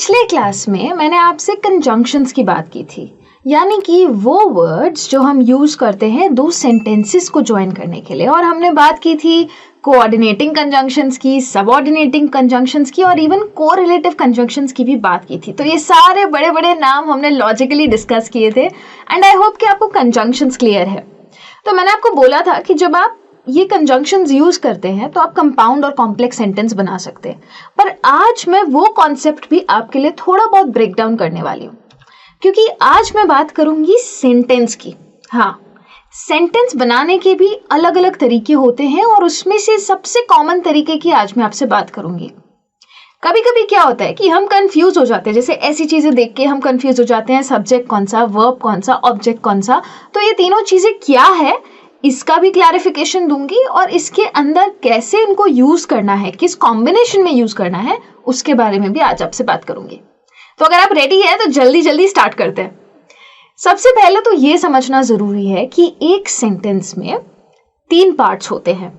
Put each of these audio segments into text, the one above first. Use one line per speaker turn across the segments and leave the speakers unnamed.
पिछले क्लास में मैंने आपसे कंजंक्शंस की बात की थी, यानी कि वो वर्ड्स जो हम यूज करते हैं दो सेंटेंसेस को ज्वाइन करने के लिए। और हमने बात की थी कोऑर्डिनेटिंग कंजंक्शंस की, सबऑर्डिनेटिंग कंजंक्शंस की और इवन कोरिलेटिव कंजंक्शंस की भी बात की थी। तो ये सारे बड़े बड़े नाम हमने लॉजिकली डिस्कस किए थे एंड आई होप कि आपको कंजंक्शंस क्लियर है। तो मैंने आपको बोला था कि जब आप ये कंजंक्शंस यूज करते हैं तो आप कंपाउंड और कॉम्प्लेक्स सेंटेंस बना सकते हैं। पर आज मैं वो कॉन्सेप्ट भी आपके लिए थोड़ा बहुत ब्रेक डाउन करने वाली हूँ, क्योंकि आज मैं बात करूंगी सेंटेंस की। हाँ, सेंटेंस बनाने के भी अलग अलग तरीके होते हैं और उसमें से सबसे कॉमन तरीके की आज मैं आपसे बात करूंगी। कभी कभी क्या होता है कि हम कंफ्यूज हो जाते हैं, जैसे ऐसी चीजें देख के हम कंफ्यूज हो जाते हैं, सब्जेक्ट कौन सा, वर्ब कौन सा, ऑब्जेक्ट कौन सा। तो ये तीनों चीजें क्या है इसका भी क्लैरिफिकेशन दूंगी और इसके अंदर कैसे इनको यूज करना है, किस कॉम्बिनेशन में यूज करना है, उसके बारे में भी आज आपसे बात करूंगी। तो अगर आप रेडी है तो जल्दी जल्दी स्टार्ट करते हैं। सबसे पहले तो ये समझना जरूरी है कि एक सेंटेंस में 3 पार्ट्स होते हैं,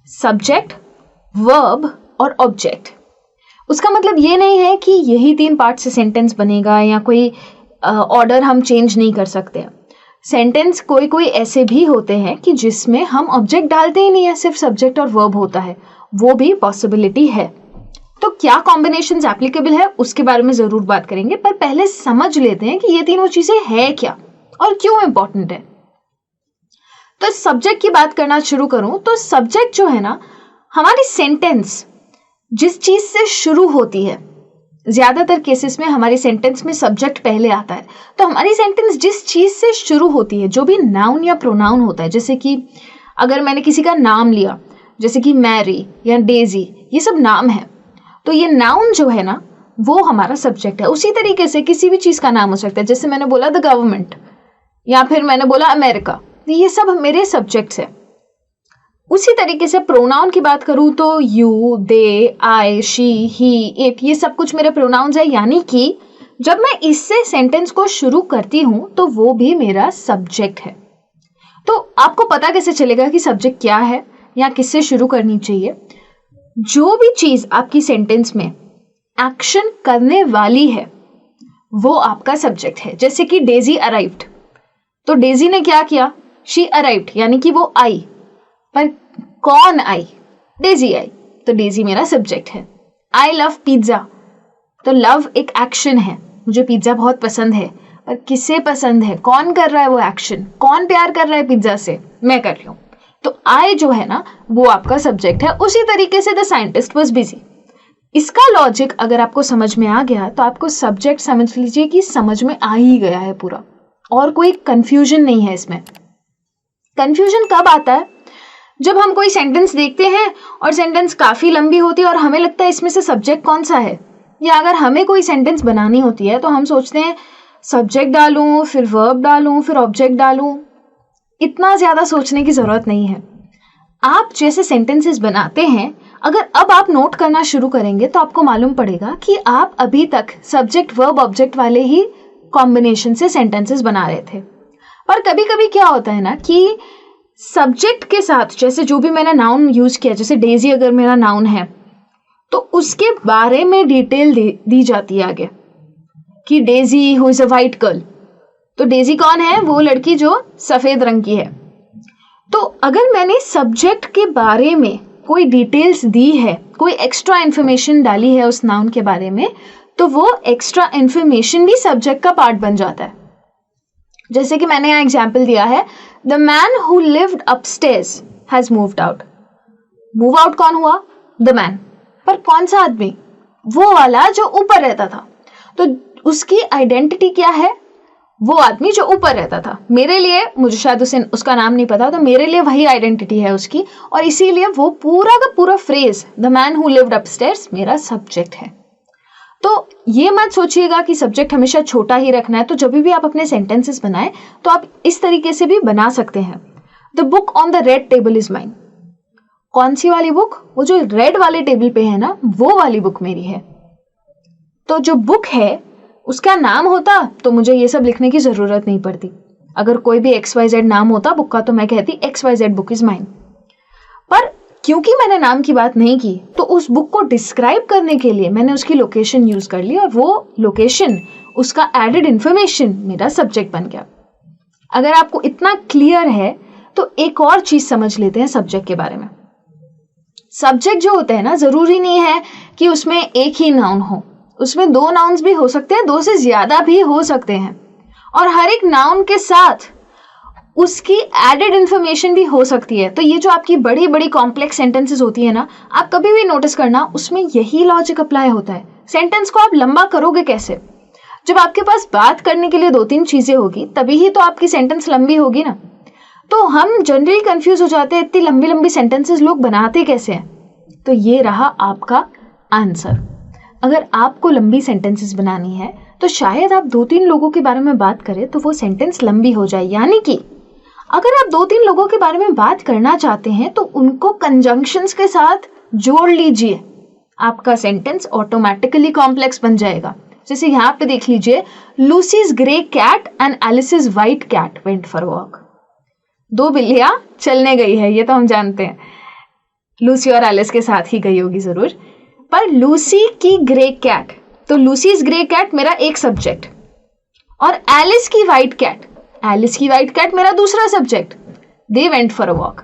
सब्जेक्ट, वर्ब और ऑब्जेक्ट। उसका मतलब ये नहीं है कि यही 3 पार्ट से सेंटेंस बनेगा या कोई ऑर्डर हम चेंज नहीं कर सकते। सेंटेंस कोई कोई ऐसे भी होते हैं कि जिसमें हम ऑब्जेक्ट डालते ही नहीं है, सिर्फ सब्जेक्ट और वर्ब होता है, वो भी पॉसिबिलिटी है। तो क्या कॉम्बिनेशंस एप्लीकेबल है उसके बारे में जरूर बात करेंगे, पर पहले समझ लेते हैं कि ये तीनों चीजें है क्या और क्यों इंपॉर्टेंट है। तो सब्जेक्ट की बात करना शुरू करूं तो सब्जेक्ट जो है ना, हमारी सेंटेंस जिस चीज से शुरू होती है, ज्यादातर केसेस में हमारी सेंटेंस में सब्जेक्ट पहले आता है। तो हमारी सेंटेंस जिस चीज से शुरू होती है, जो भी नाउन या प्रोनाउन होता है, जैसे कि अगर मैंने किसी का नाम लिया, जैसे कि मैरी या डेजी, ये सब नाम है, तो ये नाउन जो है ना वो हमारा सब्जेक्ट है। उसी तरीके से किसी भी चीज का नाम हो सकता है, जैसे मैंने बोला द गवर्नमेंट या फिर मैंने बोला अमेरिका, ये सब मेरे सब्जेक्ट्स है। उसी तरीके से प्रोनाउन की बात करूं तो you, they, I, she, he, it, ये सब कुछ मेरे प्रोनाउंस है, यानी कि जब मैं इससे सेंटेंस को शुरू करती हूं तो वो भी मेरा सब्जेक्ट है। तो आपको पता कैसे चलेगा कि सब्जेक्ट क्या है या किससे शुरू करनी चाहिए? जो भी चीज आपकी सेंटेंस में एक्शन करने वाली है वो आपका सब्जेक्ट है। जैसे कि डेजी अराइव्ड, तो डेजी ने क्या किया? शी अराइव्ड, यानी कि वो आई। पर कौन आई? डेजी आई, तो डेजी मेरा सब्जेक्ट है। आई लव पिज्जा, तो लव एक एक्शन है, मुझे पिज्जा बहुत पसंद है, पर किसे पसंद है, कौन कर रहा है वो एक्शन, कौन प्यार कर रहा है पिज्जा से? मैं कर रही हूं। तो आई जो है ना वो आपका सब्जेक्ट है। उसी तरीके से द साइंटिस्ट वाज बिजी, इसका लॉजिक अगर आपको समझ में आ गया तो आपको सब्जेक्ट समझ लीजिए कि समझ में आ ही गया है पूरा, और कोई कंफ्यूजन नहीं है इसमें। कंफ्यूजन कब आता है? जब हम कोई सेंटेंस देखते हैं और सेंटेंस काफी लंबी होती है और हमें लगता है इसमें से सब्जेक्ट कौन सा है, या अगर हमें कोई सेंटेंस बनानी होती है तो हम सोचते हैं सब्जेक्ट डालूं, फिर वर्ब डालूं, फिर ऑब्जेक्ट डालूं। इतना ज्यादा सोचने की जरूरत नहीं है। आप जैसे सेंटेंसेस बनाते हैं, अगर अब आप नोट करना शुरू करेंगे तो आपको मालूम पड़ेगा कि आप अभी तक सब्जेक्ट वर्ब ऑब्जेक्ट वाले ही कॉम्बिनेशन से सेंटेंसेस बना रहे थे। पर कभी कभी क्या होता है ना कि सब्जेक्ट के साथ, जैसे जो भी मैंने नाउन यूज किया, जैसे डेजी अगर मेरा नाउन है तो उसके बारे में डिटेल दी जाती है आगे कि Daisy who is a white girl, तो डेजी कौन है? वो लड़की जो सफेद रंग की है। तो अगर मैंने सब्जेक्ट के बारे में कोई डिटेल्स दी है, कोई एक्स्ट्रा इंफॉर्मेशन डाली है उस नाउन के बारे में, तो वो एक्स्ट्रा इंफॉर्मेशन भी सब्जेक्ट का पार्ट बन जाता है। जैसे कि मैंने यहाँ एग्जाम्पल दिया है, the man who lived upstairs has moved out. Move out कौन हुआ? The man. पर कौन सा आदमी? वो वाला जो ऊपर रहता था। तो उसकी आइडेंटिटी क्या है? वो आदमी जो ऊपर रहता था। मेरे लिए, मुझे शायद उसका नाम नहीं पता, तो मेरे लिए वही आइडेंटिटी है उसकी, और इसीलिए वो पूरा का पूरा phrase the man who lived upstairs मेरा सब्जेक्ट है। तो ये मत सोचिएगा कि सब्जेक्ट हमेशा छोटा ही रखना है। तो जब भी आप अपने सेंटेंसेस बनाएं तो आप इस तरीके से भी बना सकते हैं। The book on the red table is mine. कौन सी वाली बुक? वो जो रेड वाले टेबल पे है ना, वो वाली बुक मेरी है। तो जो बुक है उसका नाम होता तो मुझे ये सब लिखने की जरूरत नहीं पड़ती। अगर कोई भी XYZ नाम होता बुक का तो मैं कहती XYZ बुक इज माइन। पर क्योंकि मैंने नाम की बात नहीं की तो उस बुक को डिस्क्राइब करने के लिए मैंने उसकी लोकेशन यूज कर ली और वो लोकेशन, उसका एडेड इंफॉर्मेशन मेरा सब्जेक्ट बन गया। अगर आपको इतना क्लियर है तो एक और चीज समझ लेते हैं सब्जेक्ट के बारे में। सब्जेक्ट जो होता है ना, जरूरी नहीं है कि उसमें एक ही नाउन हो, उसमें 2 नाउन्स भी हो सकते हैं, 2 से ज्यादा भी हो सकते हैं, और हर एक नाउन के साथ उसकी एडेड इंफॉर्मेशन भी हो सकती है। तो ये जो आपकी बड़ी बड़ी कॉम्प्लेक्स सेंटेंसेस होती है ना, आप कभी भी नोटिस करना उसमें यही लॉजिक अप्लाई होता है। सेंटेंस को आप लंबा करोगे कैसे? जब आपके पास बात करने के लिए 2-3 चीजें होगी तभी ही तो आपकी सेंटेंस लंबी होगी ना। तो हम जनरली कंफ्यूज हो जाते हैं, इतनी लंबी लंबी सेंटेंसेस लोग बनाते कैसे हैं? तो ये रहा आपका आंसर। अगर आपको लंबी सेंटेंसेस बनानी है तो शायद आप 2-3 लोगों के बारे में बात करें तो वो सेंटेंस लंबी हो जाए। यानी कि अगर आप 2-3 लोगों के बारे में बात करना चाहते हैं तो उनको कंजंक्शंस के साथ जोड़ लीजिए, आपका सेंटेंस ऑटोमेटिकली कॉम्प्लेक्स बन जाएगा। जैसे यहाँ पे देख लीजिए, Lucy's grey cat and Alice's white cat went for walk. 2 बिल्लियां चलने गई है, ये तो हम जानते हैं, लूसी और एलिस के साथ ही गई होगी जरूर। पर लूसी की ग्रे कैट, तो लूसीज ग्रे कैट मेरा एक सब्जेक्ट, और एलिस की व्हाइट कैट, एलिस की व्हाइट कैट मेरा दूसरा subject. They went for a walk.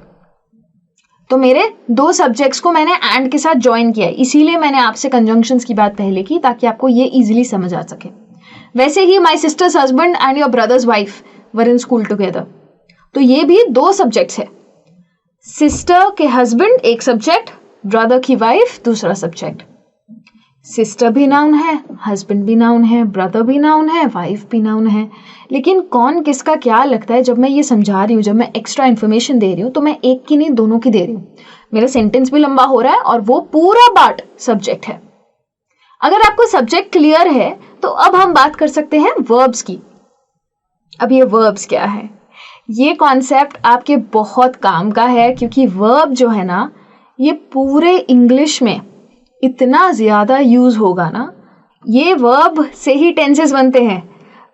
तो मेरे 2 सब्जेक्ट्स को मैंने एंड के साथ ज्वाइन किया है, इसीलिए मैंने आपसे कंजंक्शंस की बात पहले की ताकि आपको ये इजीली समझ आ सके। वैसे ही my sister's husband and your brother's wife were in school together, तो ये भी 2 सब्जेक्ट्स है। सिस्टर के हस्बैंड एक सब्जेक्ट, ब्रदर की वाइफ दूसरा सब्जेक्ट। सिस्टर भी नाउन है, हस्बैंड भी नाउन है, ब्रदर भी नाउन है, वाइफ भी नाउन है। लेकिन कौन किसका क्या लगता है, जब मैं ये समझा रही हूँ, जब मैं एक्स्ट्रा इन्फॉर्मेशन दे रही हूँ तो मैं एक की नहीं दोनों की दे रही हूँ। मेरा सेंटेंस भी लंबा हो रहा है और वो पूरा पार्ट सब्जेक्ट है। अगर आपको सब्जेक्ट क्लियर है तो अब हम बात कर सकते हैं वर्ब्स की। अब ये वर्ब्स क्या है, ये कॉन्सेप्ट आपके बहुत काम का है, क्योंकि वर्ब जो है ना ये पूरे इंग्लिश में इतना ज्यादा यूज होगा ना। ये वर्ब से ही टेंसेस बनते हैं,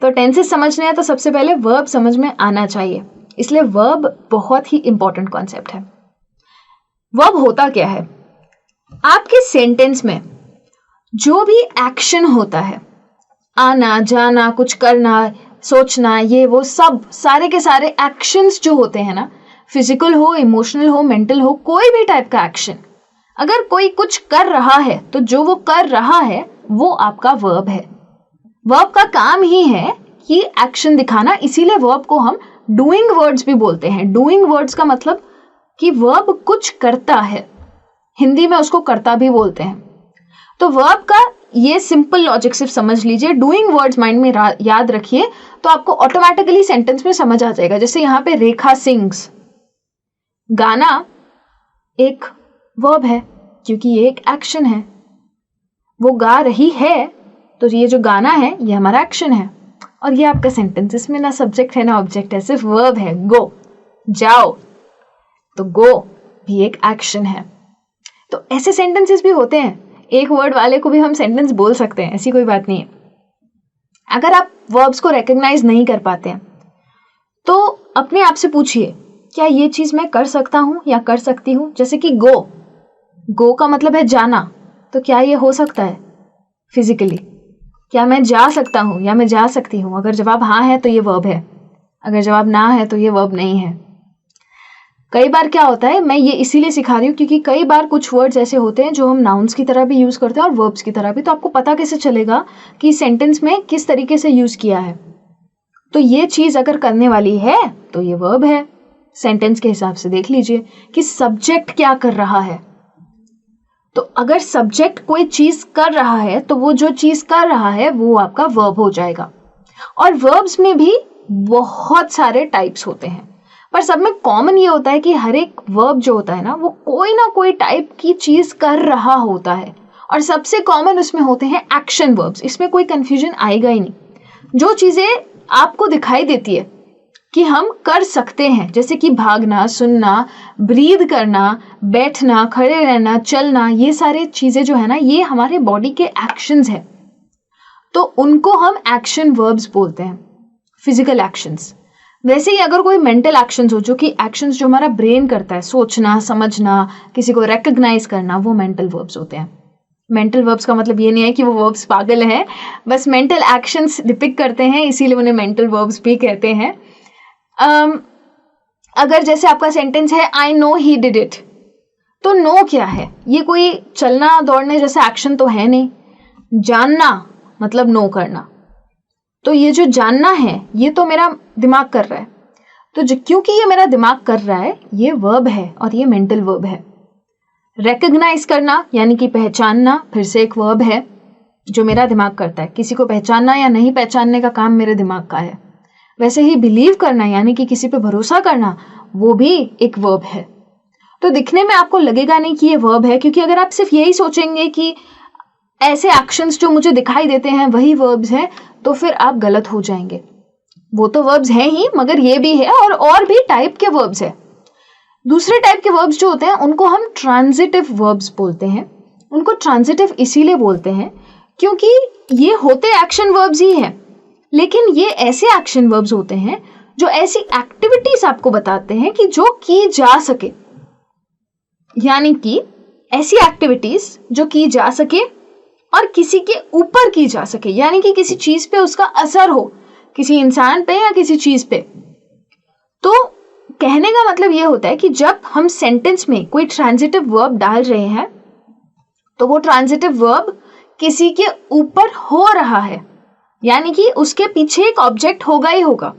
तो टेंसेस समझने हैं तो सबसे पहले वर्ब समझ में आना चाहिए, इसलिए वर्ब बहुत ही इंपॉर्टेंट कॉन्सेप्ट है। वर्ब होता क्या है? आपके सेंटेंस में जो भी एक्शन होता है, आना जाना, कुछ करना, सोचना, ये वो सब सारे के सारे एक्शंस जो होते हैं ना, फिजिकल हो, इमोशनल हो, मेंटल हो, कोई भी टाइप का एक्शन, अगर कोई कुछ कर रहा है तो जो वो कर रहा है वो आपका वर्ब है। वर्ब का काम ही है कि एक्शन दिखाना, इसीलिए वर्ब को हम डूइंग वर्ड्स भी बोलते हैं। डूइंग वर्ड्स का मतलब कि वर्ब कुछ करता है, हिंदी में उसको कर्ता भी बोलते हैं। तो वर्ब का ये सिंपल लॉजिक सिर्फ समझ लीजिए, डूइंग वर्ड्स माइंड में याद रखिए तो आपको ऑटोमेटिकली सेंटेंस में समझ आ जाएगा। जैसे यहाँ पे रेखा सिंग्स, गाना एक वर्ब है क्योंकि ये एक एक्शन है, वो गा रही है तो ये जो गाना है ये हमारा एक्शन है, और ये आपका सेंटेंस, इसमें ना सब्जेक्ट है ना ऑब्जेक्ट है, सिर्फ वर्ब है। गो, जाओ, तो गो भी एक एक्शन है। तो ऐसे सेंटेंसेस भी होते हैं, एक वर्ड वाले को भी हम सेंटेंस बोल सकते हैं, ऐसी कोई बात नहीं है। अगर आप वर्ब्स को रिकॉग्नाइज नहीं कर पाते हैं तो अपने आप से पूछिए, क्या ये चीज मैं कर सकता हूं या कर सकती हूं? जैसे कि गो, गो का मतलब है जाना, तो क्या ये हो सकता है फिजिकली? क्या मैं जा सकता हूं या मैं जा सकती हूं? अगर जवाब हाँ है तो ये वर्ब है, अगर जवाब ना है तो ये वर्ब नहीं है। कई बार क्या होता है, मैं ये इसीलिए सिखा रही हूँ क्योंकि कई बार कुछ वर्ड्स ऐसे होते हैं जो हम नाउन्स की तरह भी यूज करते हैं और वर्ब्स की तरह भी, तो आपको पता कैसे चलेगा कि सेंटेंस में किस तरीके से यूज किया है। तो ये चीज अगर करने वाली है तो ये वर्ब है। सेंटेंस के हिसाब से देख लीजिए कि सब्जेक्ट क्या कर रहा है। तो अगर सब्जेक्ट कोई चीज कर रहा है तो वो जो चीज कर रहा है वो आपका वर्ब हो जाएगा। और वर्ब्स में भी बहुत सारे टाइप्स होते हैं, पर सब में कॉमन ये होता है कि हर एक वर्ब जो होता है ना वो कोई ना कोई टाइप की चीज कर रहा होता है, और सबसे कॉमन उसमें होते हैं एक्शन वर्ब्स। इसमें कोई कंफ्यूजन आएगा ही नहीं। जो चीजें आपको दिखाई देती है कि हम कर सकते हैं, जैसे कि भागना, सुनना, ब्रीद करना, बैठना, खड़े रहना, चलना, ये सारे चीजें जो है ना ये हमारे बॉडी के एक्शंस है, तो उनको हम एक्शन वर्ब्स बोलते हैं, फिजिकल एक्शंस। वैसे ही अगर कोई मेंटल एक्शंस हो, जो कि एक्शंस जो हमारा ब्रेन करता है, सोचना, समझना, किसी को रिकॉग्नाइज करना, वो मेंटल वर्ब्स होते हैं। मेंटल वर्ब्स का मतलब ये नहीं है कि वो वर्ब्स पागल हैं, बस मेंटल एक्शंस डिपिक्ट करते हैं, इसीलिए उन्हें मेंटल वर्ब्स भी कहते हैं। अगर जैसे आपका सेंटेंस है I know he did it, तो नो क्या है? ये कोई चलना दौड़ने जैसा एक्शन तो है नहीं। जानना मतलब नो करना, तो ये जो जानना है ये तो मेरा दिमाग कर रहा है, तो क्योंकि ये मेरा दिमाग कर रहा है, ये वर्ब है और ये मेंटल वर्ब है। रिकॉग्नाइज करना यानी कि पहचानना, फिर से एक वर्ब है जो मेरा दिमाग करता है। किसी को पहचानना या नहीं पहचानने का काम मेरे दिमाग का है। वैसे ही बिलीव करना यानी कि किसी पे भरोसा करना, वो भी एक वर्ब है। तो दिखने में आपको लगेगा नहीं कि ये वर्ब है, क्योंकि अगर आप सिर्फ यही सोचेंगे कि ऐसे एक्शंस जो मुझे दिखाई देते हैं वही वर्ब्स हैं, तो फिर आप गलत हो जाएंगे। वो तो वर्ब्स हैं ही, मगर ये भी है और भी टाइप के वर्ब्स है। दूसरे टाइप के वर्ब्स जो होते हैं उनको हम ट्रांजिटिव वर्ब्स बोलते हैं। उनको ट्रांजिटिव इसीलिए बोलते हैं क्योंकि ये होते एक्शन वर्ब्स ही हैं, लेकिन ये ऐसे एक्शन वर्ब्स होते हैं जो ऐसी एक्टिविटीज आपको बताते हैं कि जो की जा सके, यानी कि ऐसी एक्टिविटीज जो की जा सके और किसी के ऊपर की जा सके, यानी कि किसी चीज पे उसका असर हो, किसी इंसान पे या किसी चीज पे। तो कहने का मतलब यह होता है कि जब हम सेंटेंस में कोई ट्रांजिटिव वर्ब डाल रहे हैं तो वो ट्रांजिटिव वर्ब किसी के ऊपर हो रहा है, यानी कि उसके पीछे एक ऑब्जेक्ट होगा ही होगा।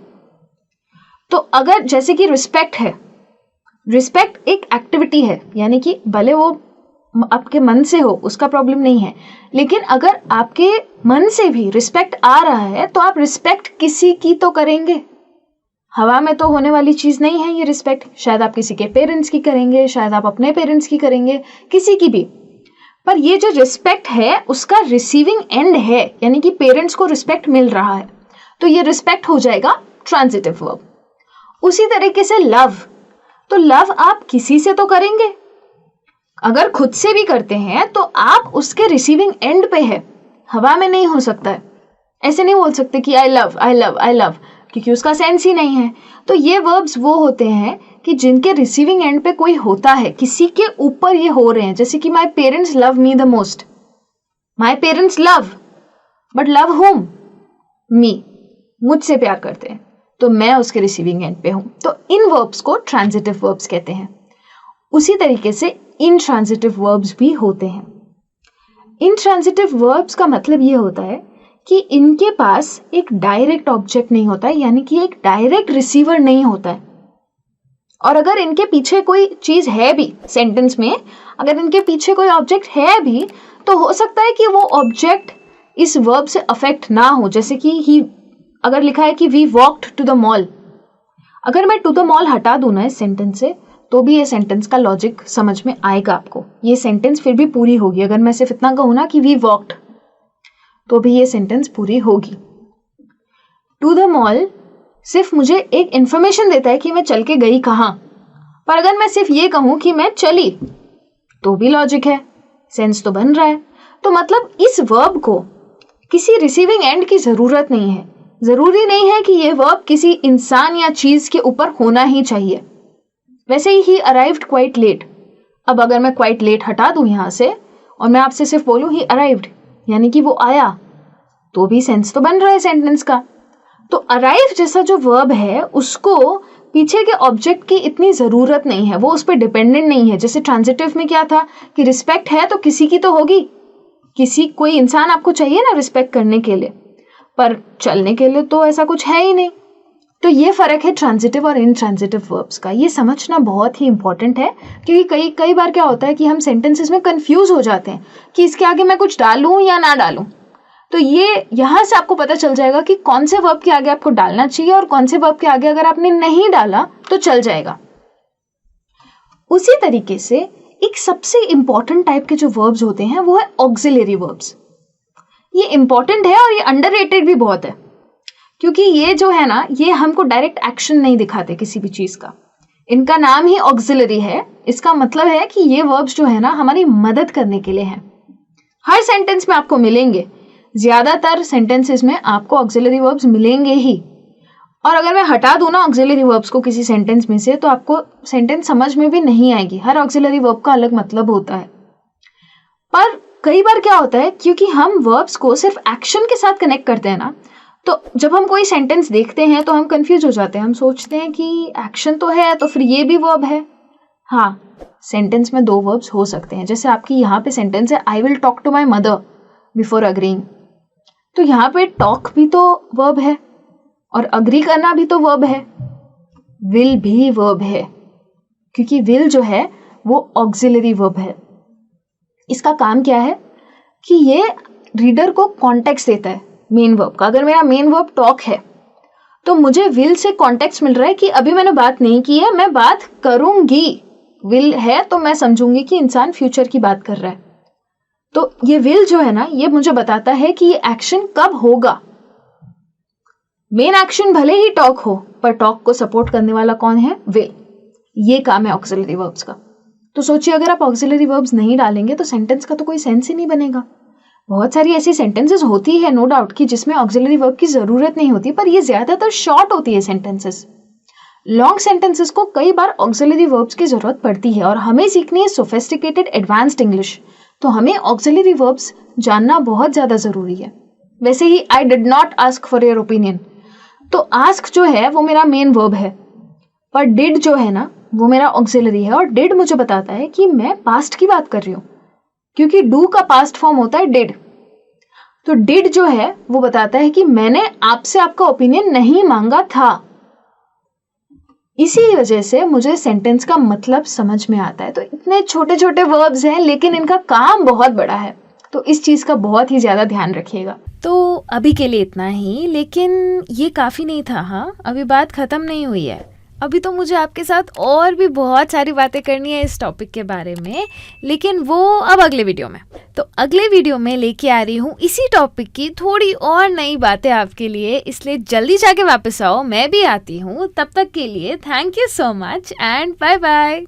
तो अगर जैसे कि रिस्पेक्ट है, रिस्पेक्ट एक एक्टिविटी है, यानी कि भले वो आपके मन से हो उसका प्रॉब्लम नहीं है, लेकिन अगर आपके मन से भी रिस्पेक्ट आ रहा है तो आप रिस्पेक्ट किसी की तो करेंगे। हवा में तो होने वाली चीज नहीं है ये रिस्पेक्ट। शायद आप किसी के पेरेंट्स की करेंगे, शायद आप अपने पेरेंट्स की करेंगे, किसी की भी। पर ये जो रिस्पेक्ट है उसका रिसीविंग एंड है, यानी कि पेरेंट्स को रिस्पेक्ट मिल रहा है, तो ये रिस्पेक्ट हो जाएगा ट्रांजिटिव वर्ब। उसी तरीके से लव, तो लव आप किसी से तो करेंगे, अगर खुद से भी करते हैं तो आप उसके रिसीविंग एंड पे है, हवा में नहीं हो सकता है। ऐसे नहीं बोल सकते कि I love I love I love, क्योंकि उसका सेंस ही नहीं है। तो ये वर्ब्स वो होते हैं कि जिनके रिसीविंग एंड पे कोई होता है, किसी के ऊपर ये हो रहे हैं। जैसे कि my parents love me the most, my parents love, but love home, me, मुझसे प्यार करते हैं, तो मैं उसके रिसीविंग एंड पे हूं। तो इन वर्ब्स को ट्रांजिटिव वर्ब्स कहते हैं। उसी तरीके से इनट्रांजिटिव वर्ब्स भी होते हैं। इनट्रांजिटिव वर्ब्स का मतलब ये होता है कि इनके पास एक डायरेक्ट ऑब्जेक्ट नहीं होता है, यानी कि एक डायरेक्ट रिसीवर नहीं होता है। और अगर इनके पीछे कोई चीज है भी सेंटेंस में, अगर इनके पीछे कोई ऑब्जेक्ट है भी, तो हो सकता है कि वो ऑब्जेक्ट इस वर्ब से अफेक्ट ना हो। जैसे कि ही अगर लिखा है कि we walked to the mall, अगर मैं टू द मॉल हटा दूं ना इस सेंटेंस से, तो भी ये सेंटेंस का लॉजिक समझ में आएगा आपको। ये सेंटेंस फिर भी पूरी होगी। अगर मैं सिर्फ इतना कहूं ना कि वी वॉक्ड, तो भी ये सेंटेंस पूरी होगी। टू द मॉल सिर्फ मुझे एक इंफॉर्मेशन देता है कि मैं चल के गई कहां, पर अगर मैं सिर्फ ये कहूं कि मैं चली, तो भी लॉजिक है, सेंस तो बन रहा है। तो मतलब इस वर्ब को किसी रिसीविंग एंड की जरूरत नहीं है। जरूरी नहीं है कि ये वर्ब किसी इंसान या चीज के ऊपर होना ही चाहिए। वैसे ही अराइव्ड क्वाइट लेट, अब अगर मैं क्वाइट लेट हटा दूं यहां से और मैं आपसे सिर्फ बोलूं ही अराइव्ड, यानी कि वो आया, तो भी सेंस तो बन रहा है सेंटेंस का। तो अराइव जैसा जो वर्ब है उसको पीछे के ऑब्जेक्ट की इतनी जरूरत नहीं है, वो उस पर डिपेंडेंट नहीं है। जैसे ट्रांजिटिव में क्या था कि रिस्पेक्ट है तो किसी की तो होगी, किसी कोई इंसान आपको चाहिए ना रिस्पेक्ट करने के लिए, पर चलने के लिए तो ऐसा कुछ है ही नहीं। तो ये फर्क है ट्रांजिटिव और इनट्रांजिटिव वर्ब्स का। ये समझना बहुत ही इंपॉर्टेंट है, क्योंकि कई बार क्या होता है कि हम सेंटेंसेस में कंफ्यूज हो जाते हैं कि इसके आगे मैं कुछ डालूं या ना डालूं। तो ये यहां से आपको पता चल जाएगा कि कौन से वर्ब के आगे आपको डालना चाहिए और कौन से वर्ब के आगे अगर आपने नहीं डाला तो चल जाएगा। उसी तरीके से एक सबसे इंपॉर्टेंट टाइप के जो वर्ब्स होते हैं वो है ऑक्सिलरी वर्ब्स। ये इंपॉर्टेंट है और ये अंडररेटेड भी बहुत है, क्योंकि ये जो है ना, ये हमको डायरेक्ट एक्शन नहीं दिखाते किसी भी चीज का। इनका नाम ही ऑक्सिलरी है। इसका मतलब है कि ये वर्ब्स जो है ना हमारी मदद करने के लिए हैं। हर सेंटेंस में आपको मिलेंगे, ज्यादातर सेंटेंसेस में आपको ऑक्सिलरी वर्ब्स मिलेंगे ही। और अगर मैं हटा दूं ना ऑक्सिलरी वर्ब्स को किसी सेंटेंस में से, तो आपको सेंटेंस समझ में भी नहीं आएगी। हर ऑक्सिलरी वर्ब का अलग मतलब होता है। पर कई बार क्या होता है, क्योंकि हम वर्ब्स को सिर्फ एक्शन के साथ कनेक्ट करते हैं ना, तो जब हम कोई सेंटेंस देखते हैं तो हम कंफ्यूज हो जाते हैं। हम सोचते हैं कि एक्शन तो है तो फिर ये भी वर्ब है। हाँ, सेंटेंस में 2 वर्ब्स हो सकते हैं। जैसे आपकी यहाँ पे सेंटेंस है, I will talk to my mother before agreeing, तो यहाँ पे टॉक भी तो वर्ब है और अग्री करना भी तो वर्ब है। विल भी वर्ब है, क्योंकि विल जो है वो ऑक्सिलरी वर्ब है। इसका काम क्या है कि ये रीडर को कॉन्टेक्स्ट देता है मेन वर्ब का। अगर मेरा मेन वर्ब टॉक है तो मुझे विल से कॉन्टेक्स्ट मिल रहा है कि अभी मैंने बात नहीं की है, मैं बात करूंगी। विल है तो मैं समझूंगी कि इंसान फ्यूचर की बात कर रहा है। तो ये विल जो है ना, ये मुझे बताता है कि ये एक्शन कब होगा। मेन एक्शन भले ही टॉक हो, पर टॉक को सपोर्ट करने वाला कौन है? विल। ये काम है ऑक्सिलरी वर्ब्स का। तो सोचिए, अगर आप ऑक्सिलरी वर्ब्स नहीं डालेंगे तो सेंटेंस का तो कोई सेंस ही नहीं बनेगा। बहुत सारी ऐसी सेंटेंसेस होती है नो डाउट कि जिसमें ऑक्सिलरी वर्ब की जरूरत नहीं होती, पर ये ज्यादातर शॉर्ट होती है सेंटेंसेस। लॉन्ग सेंटेंसेस को कई बार ऑक्सिलरी वर्ब्स की जरूरत पड़ती है और हमें सीखनी है सोफिस्टिकेटेड एडवांस्ड इंग्लिश, तो हमें ऑक्सिलरी वर्ब्स जानना बहुत ज्यादा जरूरी है। वैसे ही I did not ask for your opinion, तो आस्क जो है वो मेरा मेन वर्ब है, पर डिड जो है ना वो मेरा ऑक्सिलरी है। और डिड मुझे बताता है कि मैं पास्ट की बात कर रही हूं, क्योंकि डू का पास्ट फॉर्म होता है डिड। तो डिड जो है वो बताता है कि मैंने आपसे आपका ओपिनियन नहीं मांगा था। इसी वजह से मुझे सेंटेंस का मतलब समझ में आता है। तो इतने छोटे छोटे वर्ब्स हैं, लेकिन इनका काम बहुत बड़ा है, तो इस चीज का बहुत ही ज्यादा ध्यान रखिएगा।
तो अभी के लिए इतना ही, लेकिन ये काफ़ी नहीं था। हाँ, अभी बात ख़त्म नहीं हुई है। अभी तो मुझे आपके साथ और भी बहुत सारी बातें करनी है इस टॉपिक के बारे में, लेकिन वो अब अगले वीडियो में। तो अगले वीडियो में लेके आ रही हूँ इसी टॉपिक की थोड़ी और नई बातें आपके लिए, इसलिए जल्दी जाके वापस आओ, मैं भी आती हूँ। तब तक के लिए thank you so much and bye bye.